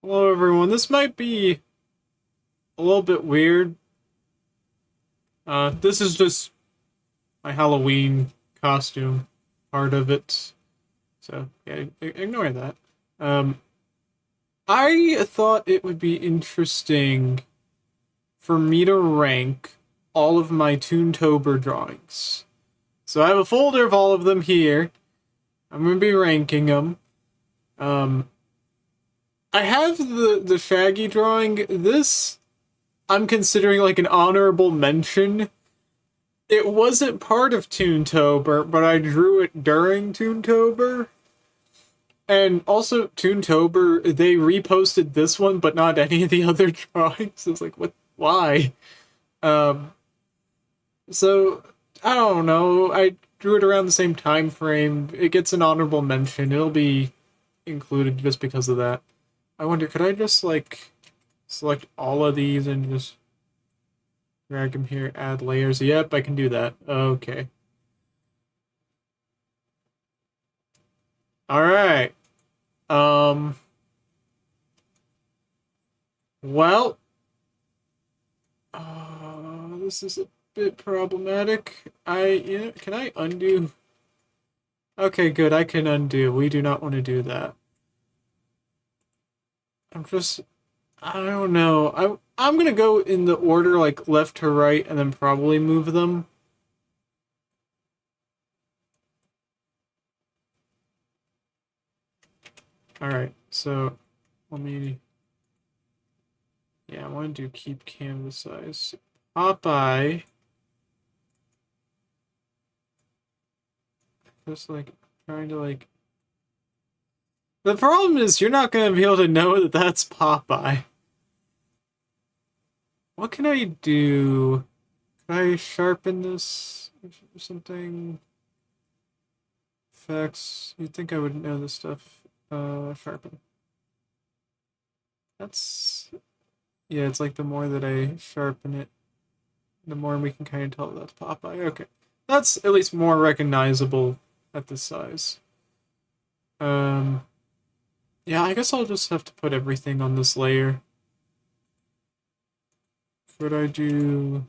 Hello everyone, this might be a little bit weird. This is just my Halloween costume, part of it. So, yeah, ignore that. Um, I thought it would be interesting for me to rank all of my Toontober drawings. So I have a folder of all of them here. I'm gonna be ranking them. Um, I have the Shaggy drawing. This I'm considering like an honorable mention. It wasn't part of Toontober, but I drew it during Toontober. And also, Toontober, they reposted this one, but not any of the other drawings. It's like, what? Why? Um, so, I don't know. I drew it around the same time frame. It gets an honorable mention. It'll be included just because of that. I wonder, could I just, like, select all of these and just drag them here, add layers? Yep, I can do that. Okay. Alright. Um, well, this is a bit problematic. Can I undo? Okay, good, I can undo. We do not want to do that. I'm just, I don't know. I'm gonna go in the order like left to right and then probably move them. Alright, so let me, yeah, I want to do keep canvas size. Popeye, just like trying to like. The problem is you're not gonna be able to know that that's Popeye. What can I do? Can I sharpen this or something? Effects. You'd think I would know this stuff. Sharpen. That's, yeah, it's like the more that I sharpen it, the more we can kind of tell that's Popeye. Okay. That's at least more recognizable at this size. Um, yeah, I guess I'll just have to put everything on this layer. Could I do...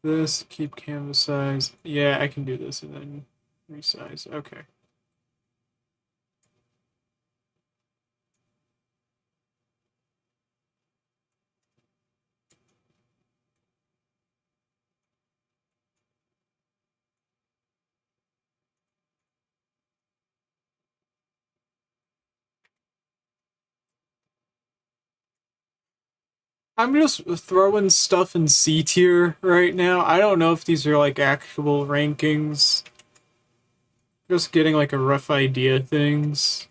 this, keep canvas size. Yeah, I can do this and then resize. Okay. I'm just throwing stuff in C tier right now. I don't know if these are like actual rankings. Just getting like a rough idea of things.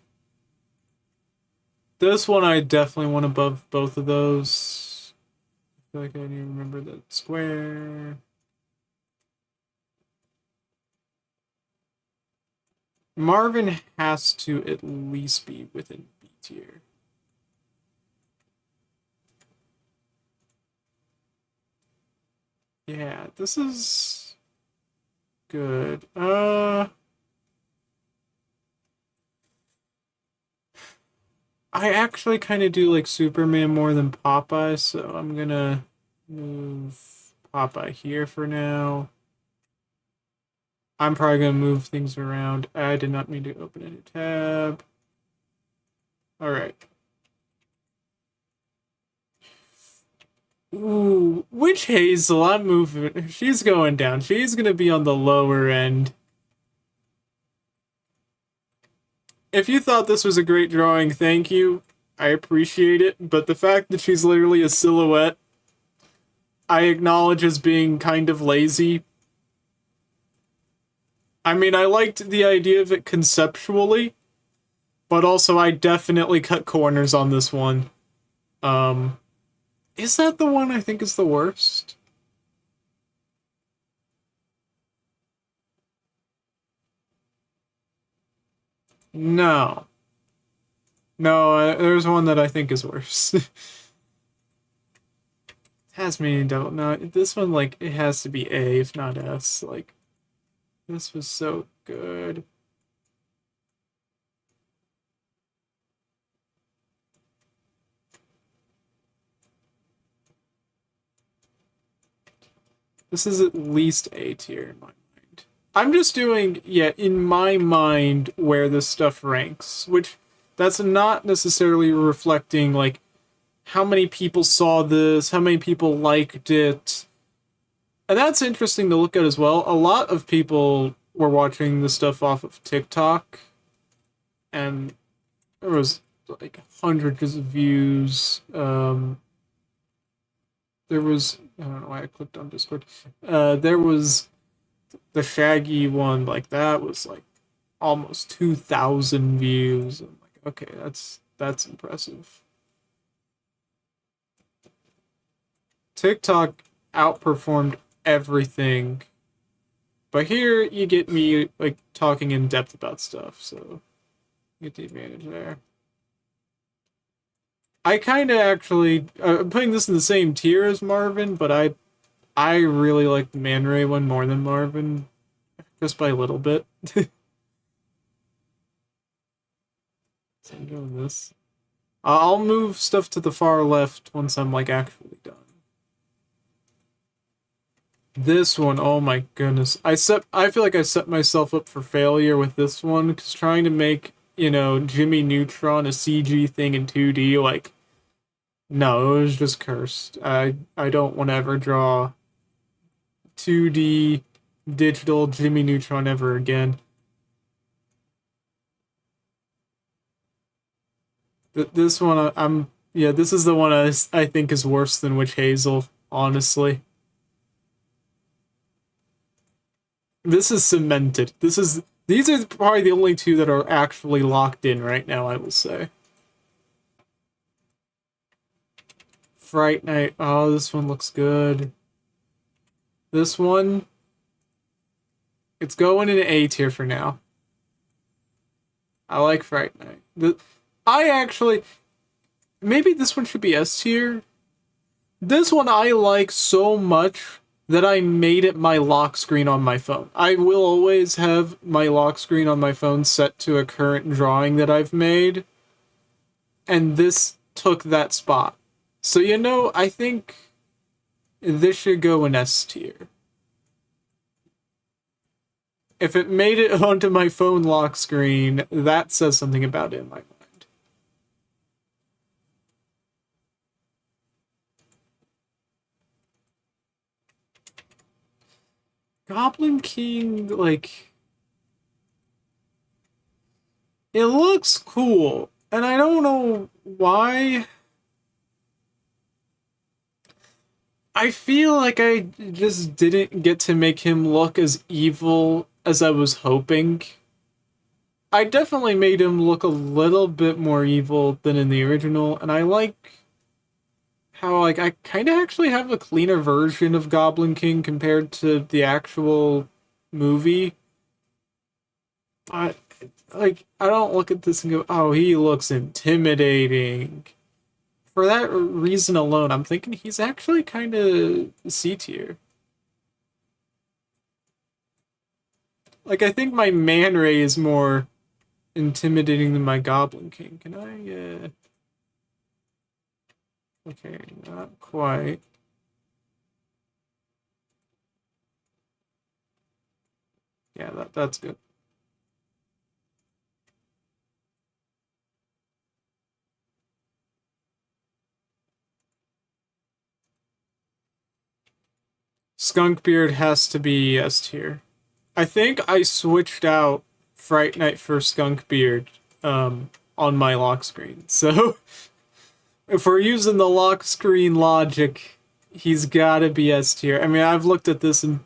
This one I definitely want above both of those. I feel like I need to remember that square. Marvin has to at least be within B tier. Yeah, this is good. I actually kind of do like Superman more than Popeye, so I'm gonna move Popeye here for now. I'm probably gonna move things around. I did not mean to open a new tab. Alright. Ooh, Witch Hazel, I'm moving. She's going down. She's gonna be on the lower end. If you thought this was a great drawing, thank you. I appreciate it, but the fact that she's literally a silhouette, I acknowledge as being kind of lazy. I mean, I liked the idea of it conceptually, but also I definitely cut corners on this one. Um, is that the one I think is the worst? No. No, there's one that I think is worse. Has me double. No, this one, like, it has to be A, if not S. Like, This was so good. This is at least A tier in my mind. I'm just doing, yeah, in my mind where this stuff ranks, which that's not necessarily reflecting like how many people saw this, how many people liked it. And that's interesting to look at as well. A lot of people were watching this stuff off of TikTok, and there was like hundreds of views. There was, I don't know why I clicked on Discord. There was the Shaggy one, like that was like almost 2,000 views. I'm like, okay, that's impressive. TikTok outperformed everything, but here you get me like talking in depth about stuff, so you get the advantage there. I kind of actually I'm putting this in the same tier as Marvin, but I really like the Man Ray one more than Marvin, just by a little bit. So I'm doing this. I'll move stuff to the far left once I'm like actually done. This one, oh my goodness. I feel like I set myself up for failure with this one cuz trying to make, Jimmy Neutron a CG thing in 2D like no, it was just cursed. I don't want to ever draw 2D digital Jimmy Neutron ever again. This one, I'm yeah. This is the one I think is worse than Witch Hazel. Honestly, this is cemented. These are probably the only two that are actually locked in right now. I will say. Fright Night. Oh, this one looks good. This one, it's going in A tier for now. I like Fright Night. I actually maybe this one should be S tier. This one I like so much that I made it my lock screen on my phone. I will always have my lock screen on my phone set to a current drawing that I've made, and this took that spot. So, I think this should go in S tier. If it made it onto my phone lock screen, that says something about it in my mind. Goblin King, like, it looks cool, and I don't know why. I feel like I just didn't get to make him look as evil as I was hoping. I definitely made him look a little bit more evil than in the original, and I like how like I kind of actually have a cleaner version of Goblin King compared to the actual movie. But like I don't look at this and go, "Oh, he looks intimidating." For that reason alone, I'm thinking he's actually kind of C tier. Like I think my Man Ray is more intimidating than my Goblin King. Can I? Okay, not quite. Yeah, that's good. Skunkbeard has to be S tier. I think I switched out Fright Night for Skunkbeard on my lock screen. So if we're using the lock screen logic, he's gotta be S tier. I mean, I've looked at this and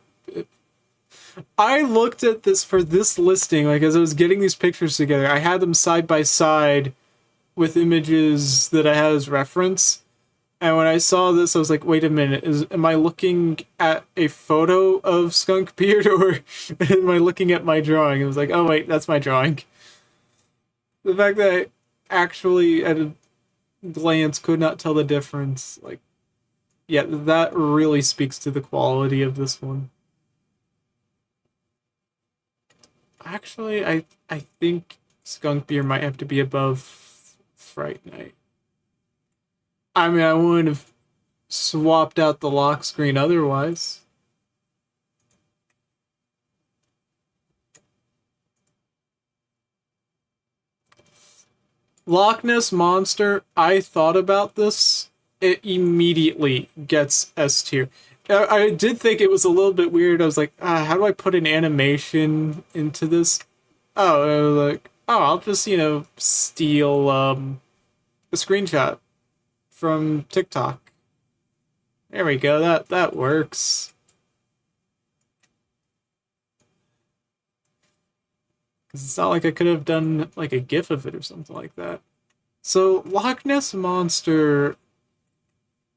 I looked at this for this listing, like as I was getting these pictures together, I had them side by side with images that I had as reference. And when I saw this, I was like, wait a minute, am I looking at a photo of Skunk Beard or am I looking at my drawing? I was like, oh wait, that's my drawing. The fact that I actually at a glance could not tell the difference, like, yeah, that really speaks to the quality of this one. Actually, I think Skunk Beer might have to be above Fright Night. I mean, I wouldn't have swapped out the lock screen otherwise. Loch Ness Monster, I thought about this. It immediately gets S tier. I did think it was a little bit weird. I was like, how do I put an animation into this? I'll just, steal a screenshot from TikTok. There we go. That works. Because it's not like I could have done like a GIF of it or something like that. So Loch Ness Monster,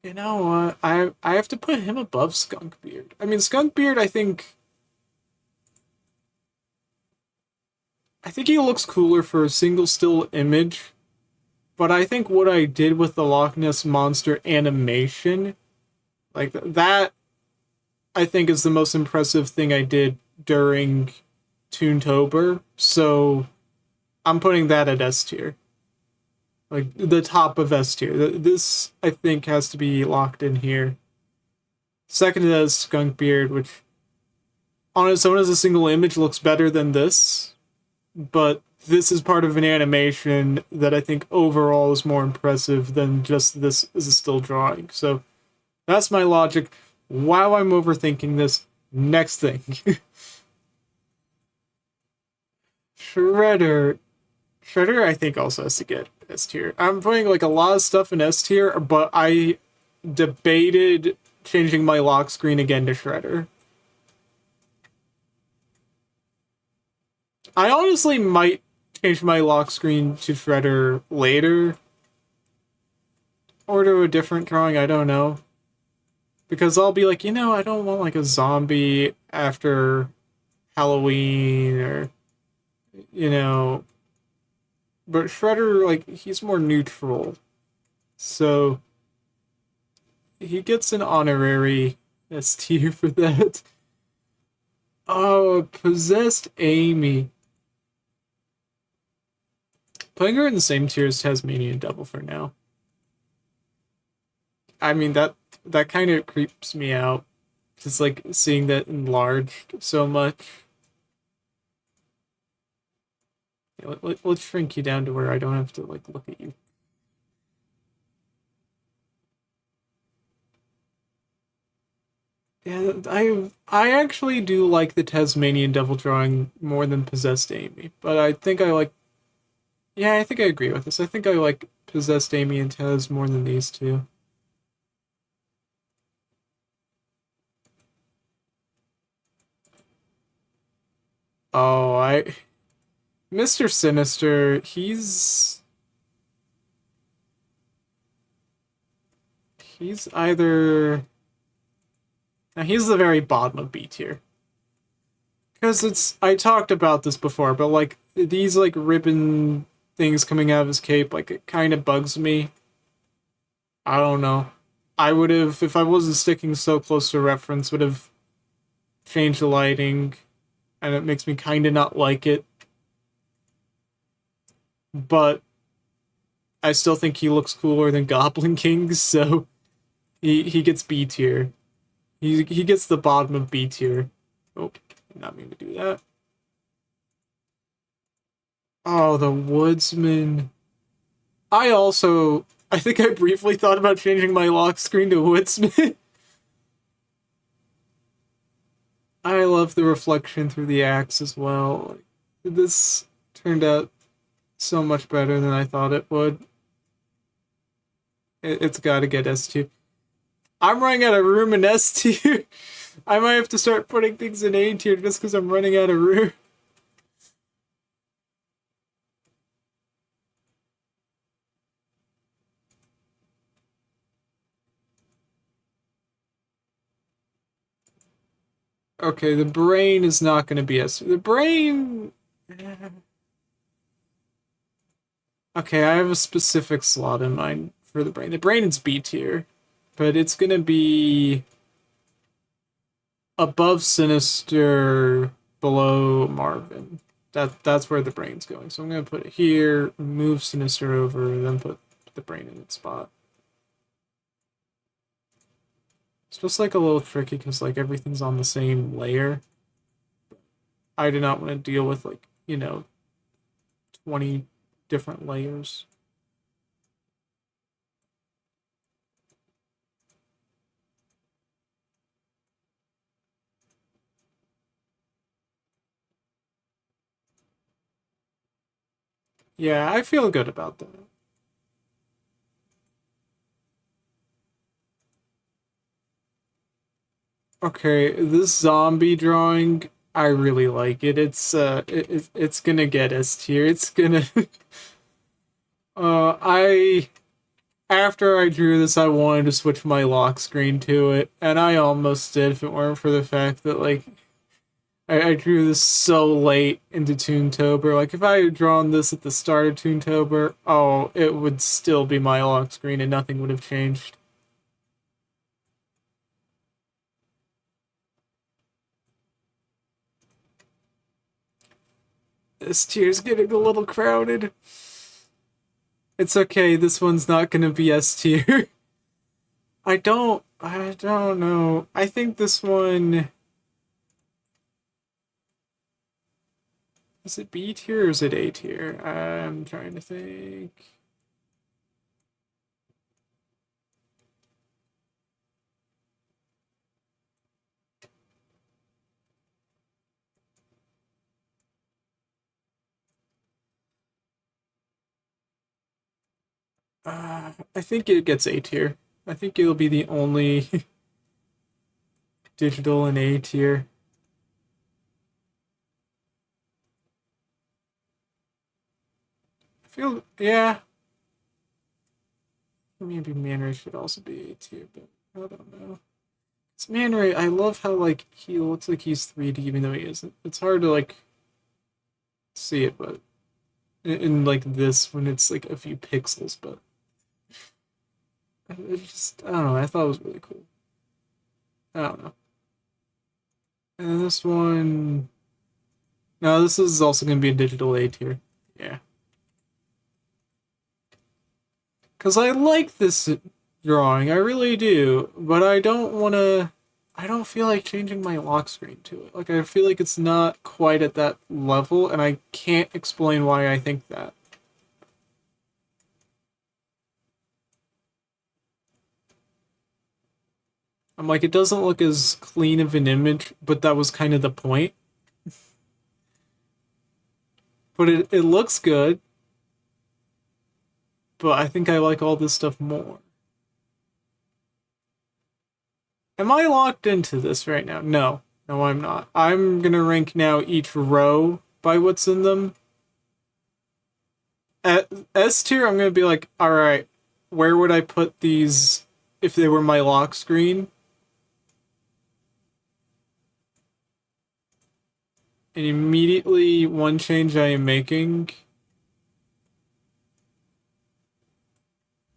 you know what? I have to put him above Skunkbeard. I mean, Skunkbeard, I think he looks cooler for a single still image. But I think what I did with the Loch Ness Monster animation, like that, I think is the most impressive thing I did during Toontober. So I'm putting that at S tier. Like the top of S tier. This I think has to be locked in here. Second is Skunkbeard, which on its own as a single image looks better than this, but this is part of an animation that I think overall is more impressive than just this as a still drawing. So that's my logic. While I'm overthinking this, next thing. Shredder. Shredder, I think, also has to get S tier. I'm putting like a lot of stuff in S tier, but I debated changing my lock screen again to Shredder. I honestly might change my lock screen to Shredder later. Or to a different drawing, I don't know. Because I'll be like, I don't want like a zombie after Halloween or, you know. But Shredder, like, he's more neutral. So he gets an honorary S tier for that. Oh, Possessed Amy. Putting her in the same tier as Tasmanian Devil for now. I mean, that kind of creeps me out. Just like seeing that enlarged so much. Yeah, let's shrink you down to where I don't have to like look at you. Yeah, I actually do like the Tasmanian Devil drawing more than Possessed Amy, but I think I like. Yeah, I think I agree with this. I think I like Possessed Amy and Taz more than these two. Oh, Mr. Sinister, he's either now he's the very bottom of B tier. Because I talked about this before, but like these like ribbon things coming out of his cape, like it kind of bugs me. I don't know. I would have, if I wasn't sticking so close to reference, would have changed the lighting, and it makes me kind of not like it. But I still think he looks cooler than Goblin King, so he gets B tier. He gets the bottom of B tier. Oh, did not mean to do that. Oh, the Woodsman. I think I briefly thought about changing my lock screen to Woodsman. I love the reflection through the axe as well. This turned out so much better than I thought it would. It's got to get S tier. I'm running out of room in S tier. I might have to start putting things in A tier just because I'm running out of room. Okay, the brain is not going to be S tier. The brain. Okay, I have a specific slot in mind for the brain. The brain is B tier, but it's going to be above Sinister, below Marvin. That's where the brain's going. So I'm gonna put it here, move Sinister over, then put the brain in its spot. It's just like a little tricky because like everything's on the same layer. I do not want to deal with like, 20 different layers. Yeah, I feel good about that. Okay, this zombie drawing, I really like it. It's gonna get S tier. It's gonna I after I drew this I wanted to switch my lock screen to it, and I almost did if it weren't for the fact that like I drew this so late into Toontober. Like if I had drawn this at the start of Toontober, oh, it would still be my lock screen and nothing would have changed. This tier's getting a little crowded. It's okay, this one's not gonna be S tier. I don't know. I think this one is it B tier or is it A tier? I'm trying to think. I think it gets A tier. I think it'll be the only digital in A tier. I feel yeah. Maybe Man Ray should also be A tier, but I don't know. It's Man Ray. I love how like he looks like he's 3D even though he isn't. It's hard to like see it, but in like this when it's like a few pixels, but it just I don't know. I thought it was really cool. I don't know. And this one, no, this is also gonna be a digital A tier. Yeah, because I like this drawing, I really do, but I don't want to. I don't feel like changing my lock screen to it. Like I feel like it's not quite at that level, and I can't explain why I think that. I'm like, it doesn't look as clean of an image, but that was kind of the point. But it looks good, but I think I like all this stuff more. Am I locked into this right now? No. No, I'm not. I'm gonna rank now each row by what's in them. At S tier, I'm gonna be like, alright, where would I put these if they were my lock screen? And immediately, one change I am making,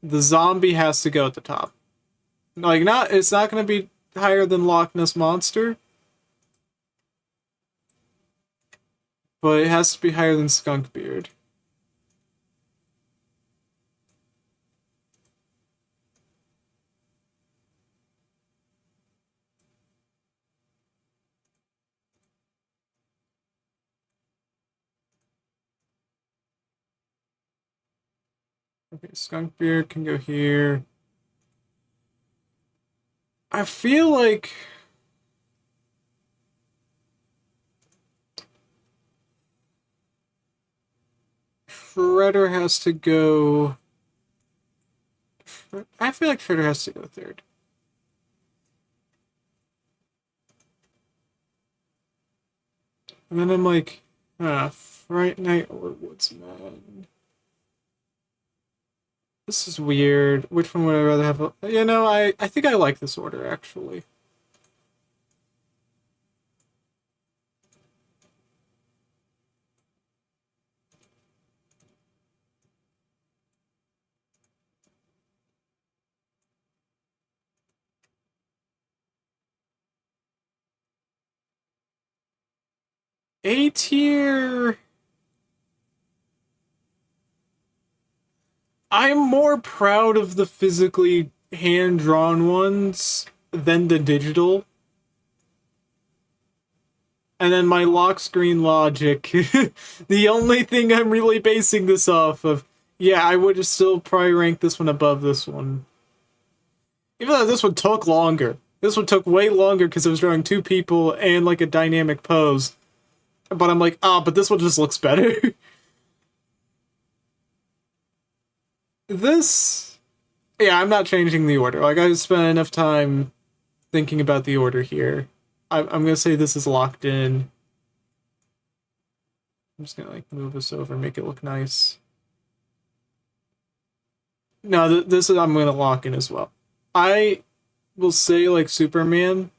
the zombie has to go at the top. Like, it's not gonna be higher than Loch Ness Monster, but it has to be higher than Skunk Beard. Okay, Skunk Beard can go here. I feel like Shredder has to go. I feel like Shredder has to go third. And then I'm like, Fright Night or Woodsman. This is weird. Which one would I rather have? I think I like this order actually. A tier. I'm more proud of the physically hand-drawn ones than the digital. And then my lock screen logic. The only thing I'm really basing this off of. Yeah, I would still probably rank this one above this one. Even though this one took longer. This one took way longer because it was drawing two people and like a dynamic pose. But I'm like, but this one just looks better. This... Yeah, I'm not changing the order. Like, I spent enough time thinking about the order here. I'm gonna say this is locked in. I'm just gonna like move this over, make it look nice. No, this is I'm gonna lock in as well. I will say like Superman.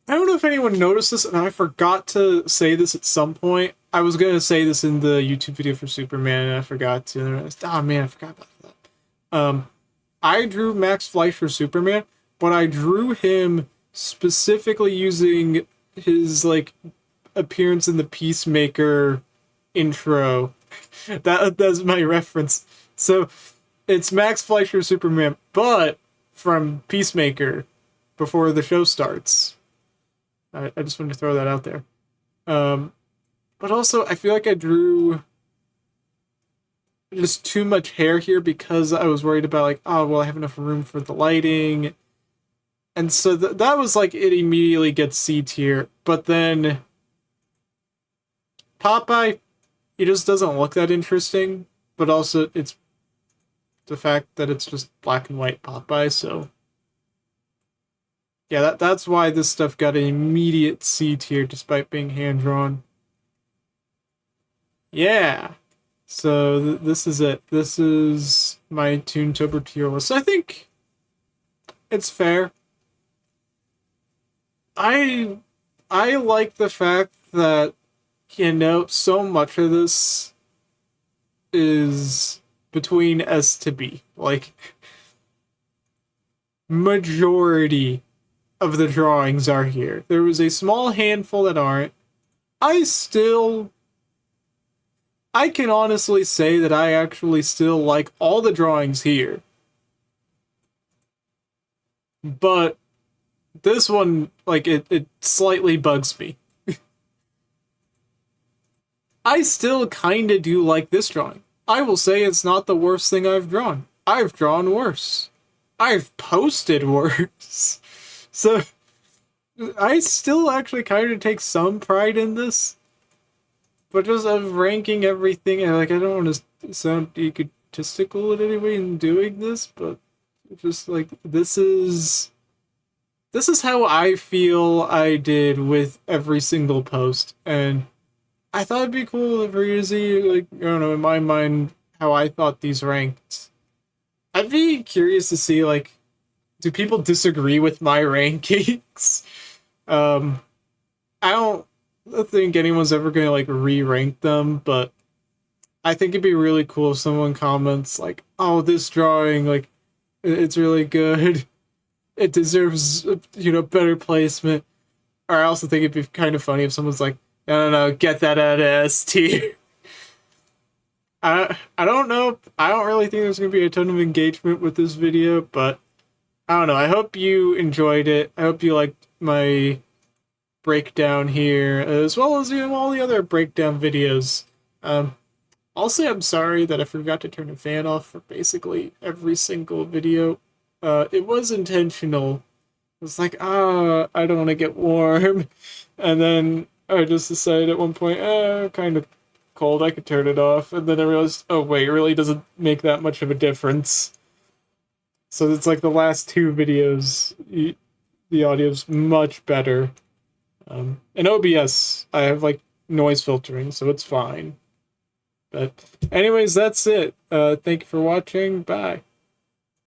I don't know if anyone noticed this, and I forgot to say this at some point. I was gonna say this in the YouTube video for Superman, and I forgot to. Oh man, I forgot about that. I drew Max Fleischer Superman, but I drew him specifically using his like appearance in the Peacemaker intro. That's my reference. So it's Max Fleischer Superman, but from Peacemaker before the show starts. I just wanted to throw that out there. But also, I feel like I drew just too much hair here because I was worried about like, oh, well, I have enough room for the lighting. And so that was like, it immediately gets C tier. But then Popeye, he just doesn't look that interesting. But also, it's the fact that it's just black and white Popeye, so... Yeah, that's why this stuff got an immediate C tier despite being hand-drawn. Yeah. So this is it. This is my Toontober tier list. I think it's fair. I like the fact that, you know, so much of this is between S to B. Like, majority of the drawings are here. There was a small handful that aren't. I can honestly say that I actually still like all the drawings here. But this one, like, it slightly bugs me. I still kinda do like this drawing. I will say it's not the worst thing I've drawn. I've drawn worse. I've posted worse. So, I still actually kind of take some pride in this. But just of ranking everything, and like, I don't want to sound egotistical in any way in doing this, but just like, this is how I feel I did with every single post. And I thought it'd be cool for you to see, like, I don't know, in my mind, how I thought these ranked. I'd be curious to see, like, do people disagree with my rankings? I don't think anyone's ever gonna, like, re-rank them, but I think it'd be really cool if someone comments, like, oh, this drawing, like, it's really good. It deserves, you know, better placement. Or I also think it'd be kind of funny if someone's like, no, get that out of S tier. I don't know. I don't really think there's going to be a ton of engagement with this video, but I don't know. I hope you enjoyed it. I hope you liked my breakdown here, as well as, you know, all the other breakdown videos. I'll say I'm sorry that I forgot to turn a fan off for basically every single video. It was intentional. It was like, I don't want to get warm. And then I just decided at one point, kind of cold, I could turn it off. And then I realized, oh wait, it really doesn't make that much of a difference. So it's like the last two videos, the audio's much better. In OBS, I have like noise filtering, so it's fine. But anyways, that's it. Thank you for watching. Bye.